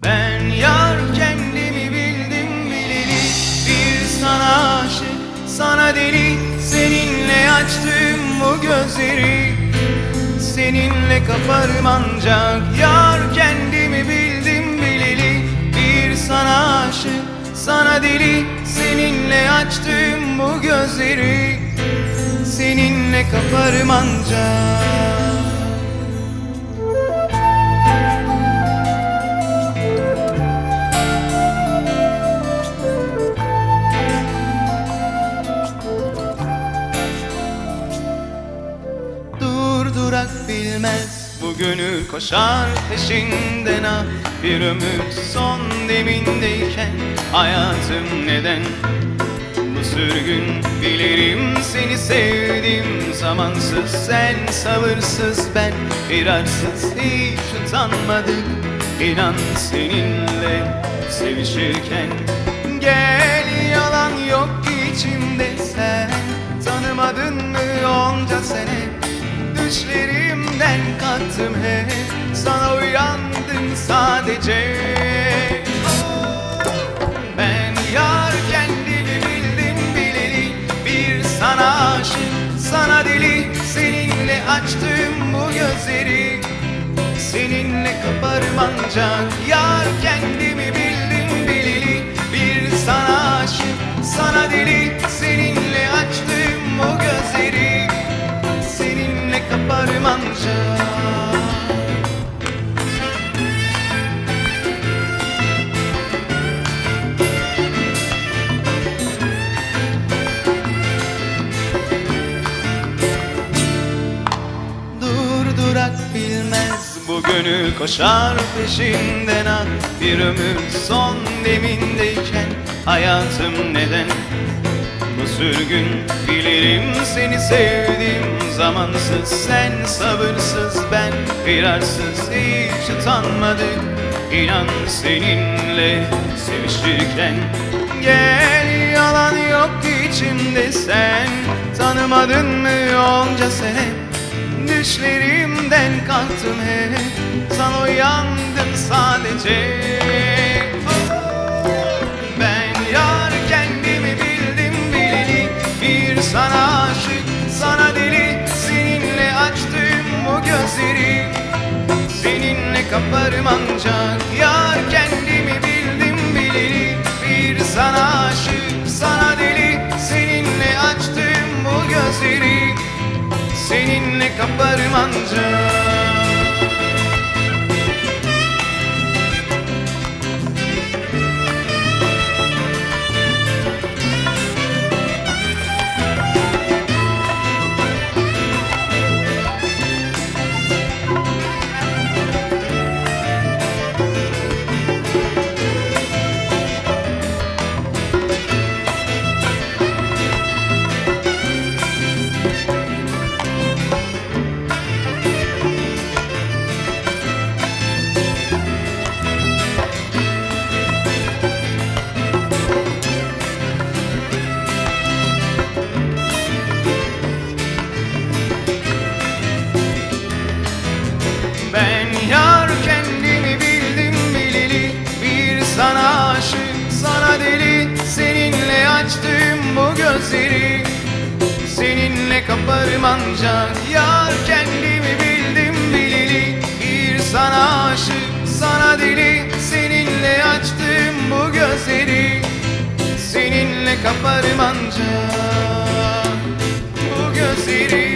Ben yar kendimi bildim bileli, bir sana aşık, sana deli. Seninle açtım bu gözleri, seninle kaparım ancak. Yar kendimi bildim bileli, bir sana aşık, sana deli. Seninle açtım bu gözleri, seninle kaparım ancak. Durdurak bilmez bu gönül, koşar peşinden. Ah, bir ömür son demindeyken hayatım neden bu sürgün? Bilirim seni sevdim zamansız, sen sabırsız, ben firarsız. Hiç utanmadık inan seninle sevişirken. Gel, yalan yok ki içimde, sen tanımadın mı onca sene? Düşlerimden kalktım hep, sana uyandım sadece. Ben yar kendimi bildim bileli, bir sana aşık, sana deli. Seninle açtım bu gözleri, seninle kaparım ancak. Yar kendimi bildim bileli, bir sana aşık, sana deli. Seninle açtım bu gözleri, seninle kaparım ancak. Durdurak bilmez bu gönül, koşar peşinden. Ah, bir ömür son demindeyken hayatım neden bu sürgün? Bilirim seni sevdim zamansız, sen sabırsız, ben firarsız. Hiç utanmadık inan seninle sevişirken. Gel, yalan yok ki içimde, sen tanımadın mı onca sene? Düşlerimden kalktım hep, sana uyandım sadece. Ben yar kendimi bildim bileli, bir sana aşık, sana deli. Seninle açtım bu gözleri, seninle kaparım ancak. Yar kendimi bildim bileli, bir sana aşık, sana deli. Seninle açtım bu gözleri, seninle kaparım ancak. Ben yar kendimi bildim bileli, bir sana aşık, sana deli. Seninle açtım bu gözleri, seninle kaparım ancak. Yar kendimi bildim bileli, bir sana aşık, sana deli. Seninle açtım bu gözleri, seninle kaparım ancak. Bu gözleri